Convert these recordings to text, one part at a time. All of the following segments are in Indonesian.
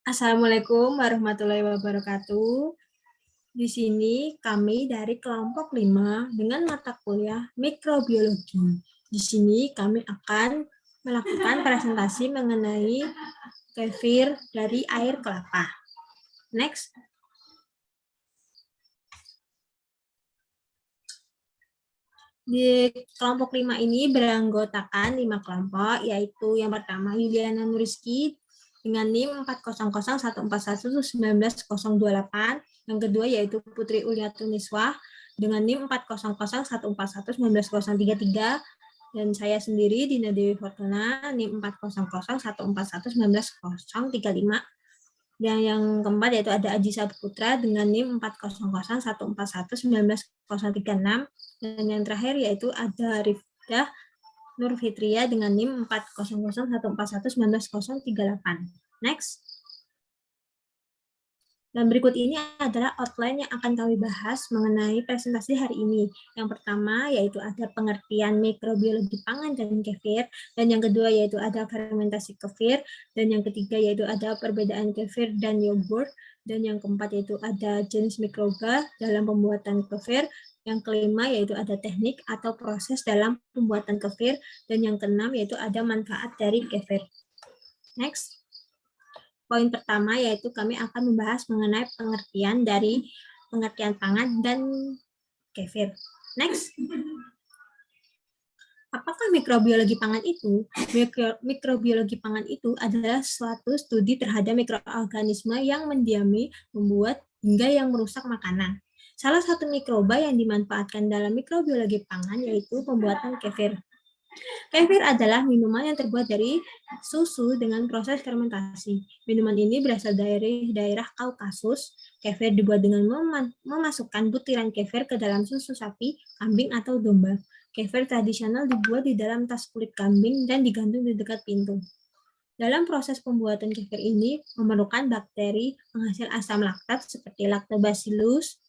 Assalamualaikum warahmatullahi wabarakatuh. Di sini kami dari kelompok 5 dengan mata kuliah mikrobiologi. Di sini kami akan melakukan presentasi mengenai kefir dari air kelapa. Next. Di kelompok 5 ini beranggotakan 5 kelompok, yaitu yang pertama Yuliana Nuriski dengan NIM 40014119028. Yang kedua yaitu Putri Uliatuniswa dengan NIM 40014119033. Dan saya sendiri Dina Dewi Fortuna NIM 40014119035. Dan yang keempat yaitu ada Aji Saputra dengan NIM 40014119036. Dan yang terakhir yaitu ada Rifdah Nur Fitria dengan NIM 40014119038. Next. Dan berikut ini adalah outline yang akan kami bahas mengenai presentasi hari ini. Yang pertama yaitu ada pengertian mikrobiologi pangan dan kefir, dan yang kedua yaitu ada fermentasi kefir, dan yang ketiga yaitu ada perbedaan kefir dan yogurt, dan yang keempat yaitu ada jenis mikroba dalam pembuatan kefir, yang kelima yaitu ada teknik atau proses dalam pembuatan kefir, dan yang keenam yaitu ada manfaat dari kefir. Next. Poin pertama yaitu kami akan membahas mengenai pengertian pangan dan kefir. Next. Apakah mikrobiologi pangan itu? Mikrobiologi pangan itu adalah suatu studi terhadap mikroorganisme yang mendiami, membuat, hingga yang merusak makanan. Salah satu mikroba yang dimanfaatkan dalam mikrobiologi pangan yaitu pembuatan kefir. Kefir adalah minuman yang terbuat dari susu dengan proses fermentasi. Minuman ini berasal dari daerah Kaukasus. Kefir dibuat dengan memasukkan butiran kefir ke dalam susu sapi, kambing, atau domba. Kefir tradisional dibuat di dalam tas kulit kambing dan digantung di dekat pintu. Dalam proses pembuatan kefir ini memerlukan bakteri penghasil asam laktat seperti Lactobacillus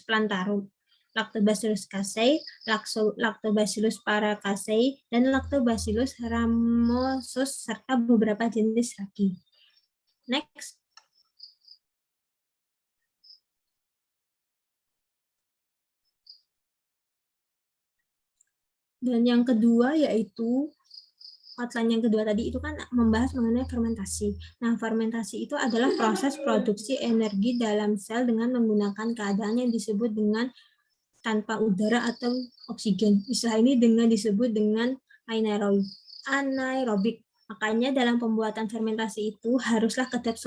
plantarum, Lactobacillus casei, Lactobacillus paracasei, dan Lactobacillus ramosus, serta beberapa jenis lagi. Next. Dan yang kedua yaitu outline yang kedua tadi itu kan membahas mengenai fermentasi. Nah, fermentasi itu adalah proses produksi energi dalam sel dengan menggunakan keadaan yang disebut dengan tanpa udara atau oksigen. Istilah ini disebut dengan anaerobik. Makanya dalam pembuatan fermentasi itu haruslah kedap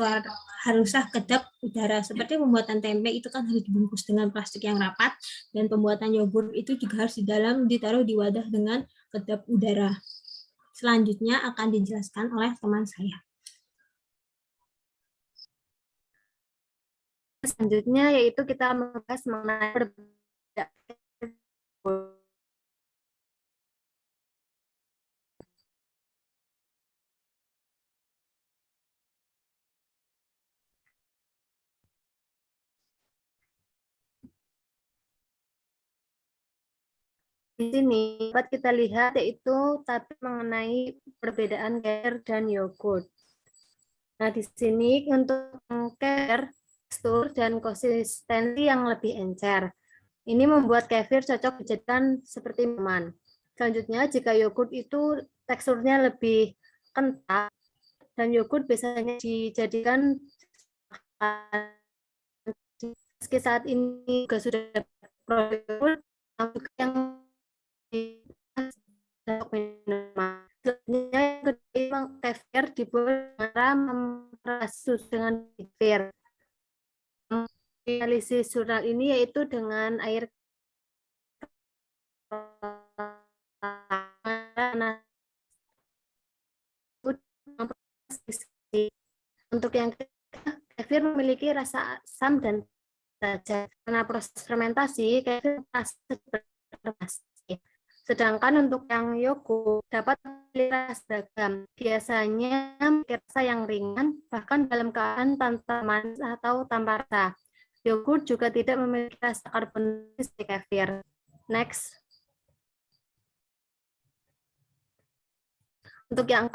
udara. Seperti pembuatan tempe itu kan harus dibungkus dengan plastik yang rapat, dan pembuatan yogurt itu juga harus ditaruh di wadah dengan kedap udara. Selanjutnya akan dijelaskan oleh teman saya. Selanjutnya yaitu kita membahas mengenai perbedaan. Di sini dapat kita lihat yaitu tabel mengenai perbedaan kefir dan yogurt. Nah, di sini untuk kefir, tekstur dan konsistensi yang lebih encer. Ini membuat kefir cocok dijadikan seperti minuman. Selanjutnya, jika yogurt itu teksturnya lebih kental, dan yogurt biasanya dijadikan meski saat ini juga sudah produk yang kefir dibuat dengan kefir. Analisis jurnal ini yaitu dengan air untuk yang kefir memiliki rasa asam dan saja. Karena proses fermentasi kefir berasam. Sedangkan untuk yang yogurt dapat rasa beragam. Biasanya rasa yang ringan, bahkan dalam keadaan tanpa manis atau tanpa rasa. Yogurt juga tidak memiliki rasa karbonatis seperti kefir. Next. Untuk yang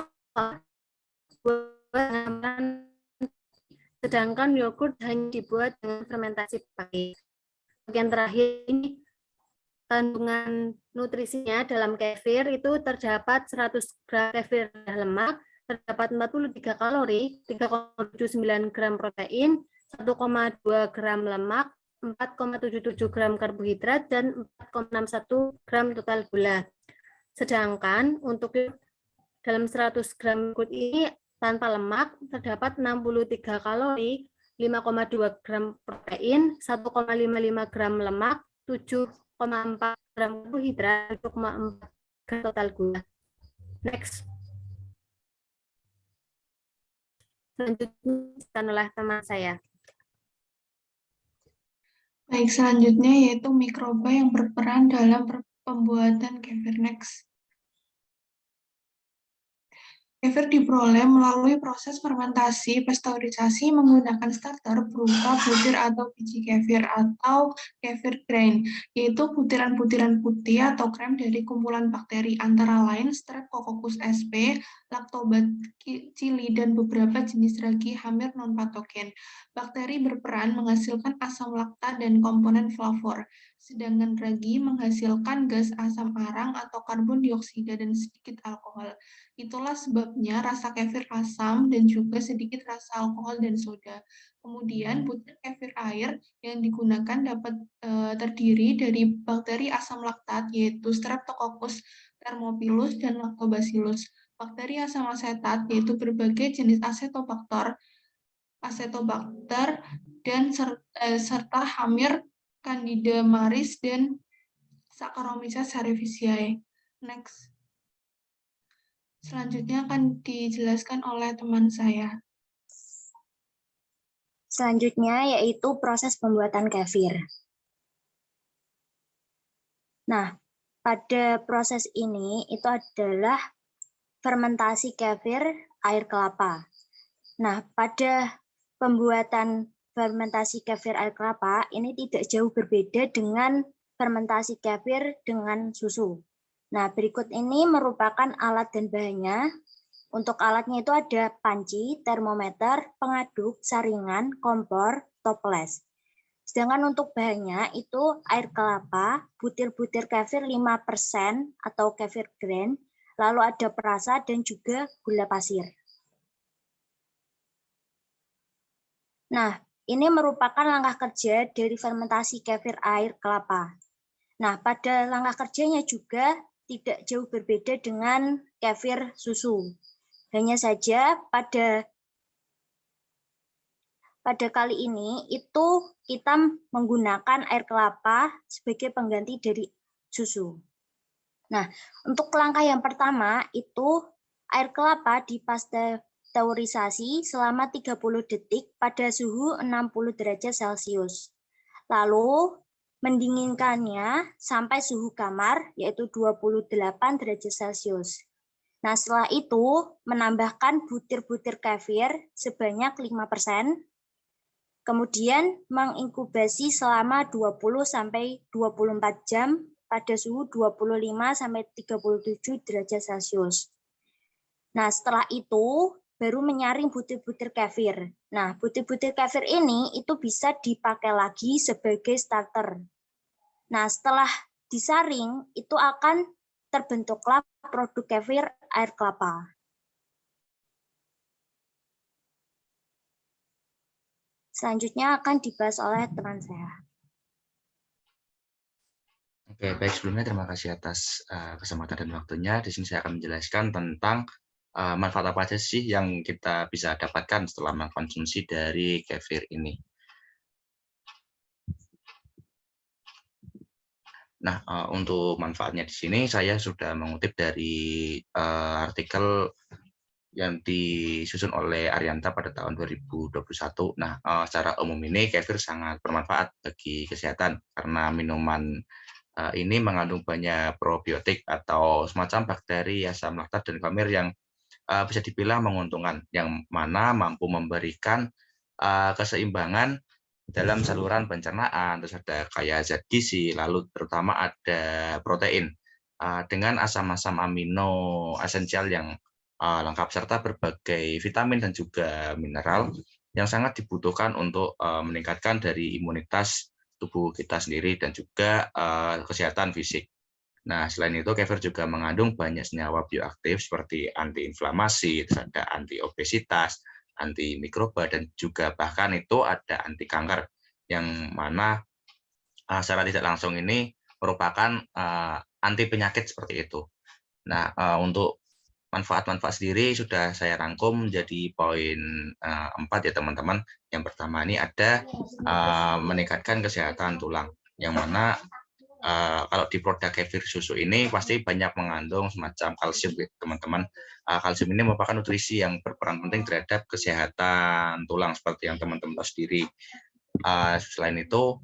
sedangkan yogurt hanya dibuat dengan fermentasi pagi. Bagian terakhir ini kandungan nutrisinya dalam kefir itu terdapat 100 gram kefir lemak, terdapat 43 kalori, 3,79 gram protein, 1,2 gram lemak, 4,77 gram karbohidrat, dan 4,61 gram total gula. Sedangkan untuk dalam 100 gram yogurt ini tanpa lemak terdapat 63 kalori, 5,2 gram protein, 1,55 gram lemak, 7,4 gram karbohidrat, 7,4 gram total gula. Next. Selanjutnya oleh teman saya. Baik, selanjutnya yaitu mikroba yang berperan dalam pembuatan kefir. Next. Kefir diperoleh melalui proses fermentasi pasteurisasi menggunakan starter berupa butir atau biji kefir atau kefir grain, yaitu butiran-butiran putih atau krem dari kumpulan bakteri antara lain Streptococcus sp, Lactobacilli, dan beberapa jenis ragi hamir non-patogen. Bakteri berperan menghasilkan asam laktat dan komponen flavor, sedangkan ragi menghasilkan gas asam arang atau karbon dioksida dan sedikit alkohol. Itulah sebabnya rasa kefir asam dan juga sedikit rasa alkohol dan soda. Kemudian butir kefir air yang digunakan dapat terdiri dari bakteri asam laktat yaitu Streptococcus thermophilus dan Lactobacillus. Bakteri asam asetat yaitu berbagai jenis asetobakter dan serta hamir Candida maris dan Saccharomyces cerevisiae. Next. Selanjutnya akan dijelaskan oleh teman saya. Selanjutnya yaitu proses pembuatan kefir. Nah, pada proses ini itu adalah fermentasi kefir air kelapa. Nah, pada pembuatan fermentasi kefir air kelapa ini tidak jauh berbeda dengan fermentasi kefir dengan susu. Nah, berikut ini merupakan alat dan bahannya. Untuk alatnya itu ada panci, termometer, pengaduk, saringan, kompor, toples. Sedangkan untuk bahannya itu air kelapa, butir-butir kefir 5% atau kefir grain, lalu ada perasa dan juga gula pasir. Nah, ini merupakan langkah kerja dari fermentasi kefir air kelapa. Nah, pada langkah kerjanya juga tidak jauh berbeda dengan kefir susu. Hanya saja pada kali ini itu kita menggunakan air kelapa sebagai pengganti dari susu. Nah, untuk langkah yang pertama itu air kelapa dipasteurisasi selama 30 detik pada suhu 60 derajat Celcius. Lalu mendinginkannya sampai suhu kamar yaitu 28 derajat Celcius. Nah, setelah itu menambahkan butir-butir kefir sebanyak 5%, kemudian menginkubasi selama 20 sampai 24 jam pada suhu 25 sampai 37 derajat Celcius. Nah, setelah itu baru menyaring butir-butir kefir. Nah, butir-butir kefir ini itu bisa dipakai lagi sebagai starter. Nah, setelah disaring, itu akan terbentuklah produk kefir air kelapa. Selanjutnya akan dibahas oleh teman saya. Oke, baik. Sebelumnya terima kasih atas kesempatan dan waktunya. Di sini saya akan menjelaskan tentang manfaat apa aja sih yang kita bisa dapatkan setelah mengkonsumsi dari kefir ini. Nah, untuk manfaatnya di sini saya sudah mengutip dari artikel yang disusun oleh Arianta pada tahun 2021. Nah, secara umum ini kefir sangat bermanfaat bagi kesehatan karena minuman ini mengandung banyak probiotik atau semacam bakteri asam laktat dan kefir yang bisa dibilang menguntungkan, yang mana mampu memberikan keseimbangan dalam saluran pencernaan, terus ada kaya zat gizi, lalu terutama ada protein dengan asam-asam amino esensial yang lengkap serta berbagai vitamin dan juga mineral yang sangat dibutuhkan untuk meningkatkan dari imunitas tubuh kita sendiri dan juga kesehatan fisik. Nah, selain itu kefir juga mengandung banyak senyawa bioaktif seperti antiinflamasi, ada anti-obesitas, anti mikroba, dan juga bahkan itu ada anti kanker yang mana secara tidak langsung ini merupakan anti penyakit seperti itu. Nah, untuk manfaat-manfaat sendiri sudah saya rangkum menjadi poin 4 ya teman-teman. Yang pertama ini ada meningkatkan kesehatan tulang, yang mana kalau di produk kefir susu ini pasti banyak mengandung semacam kalsium teman-teman. Kalsium ini merupakan nutrisi yang berperan penting terhadap kesehatan tulang seperti yang teman-teman tahu sendiri. Selain itu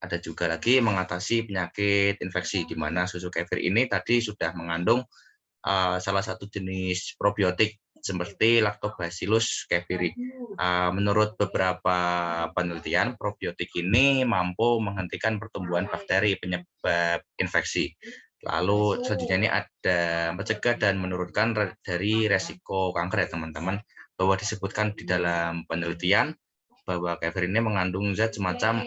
ada juga lagi mengatasi penyakit infeksi, di mana susu kefir ini tadi sudah mengandung salah satu jenis probiotik seperti Lactobacillus kefiri. Menurut beberapa penelitian, probiotik ini mampu menghentikan pertumbuhan bakteri penyebab infeksi. Lalu selanjutnya ini ada mencegah dan menurunkan dari resiko kanker ya teman-teman, bahwa disebutkan di dalam penelitian bahwa kefir ini mengandung zat semacam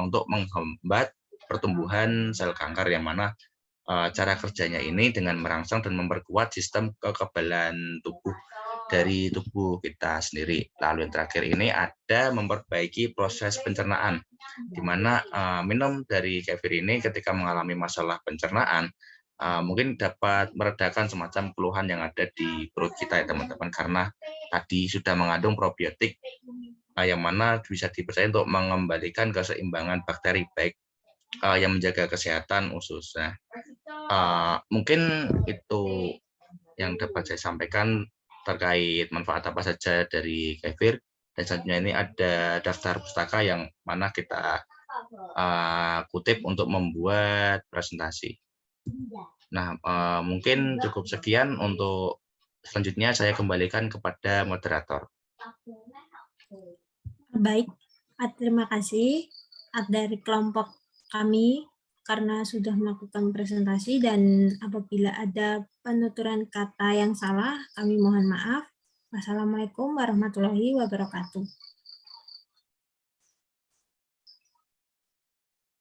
untuk menghambat pertumbuhan sel kanker, yang mana cara kerjanya ini dengan merangsang dan memperkuat sistem kekebalan tubuh dari tubuh kita sendiri. Lalu yang terakhir ini ada memperbaiki proses pencernaan, di mana minum dari kefir ini ketika mengalami masalah pencernaan mungkin dapat meredakan semacam keluhan yang ada di perut kita ya teman-teman, karena tadi sudah mengandung probiotik yang mana bisa dipercaya untuk mengembalikan keseimbangan bakteri baik yang menjaga kesehatan ususnya. Mungkin itu yang dapat saya sampaikan terkait manfaat apa saja dari kefir. Dan selanjutnya ini ada daftar pustaka yang mana kita kutip untuk membuat presentasi. Nah, mungkin cukup sekian. Untuk selanjutnya saya kembalikan kepada moderator. Baik, terima kasih dari kelompok kami karena sudah melakukan presentasi, dan apabila ada penuturan kata yang salah, kami mohon maaf. Wassalamualaikum warahmatullahi wabarakatuh.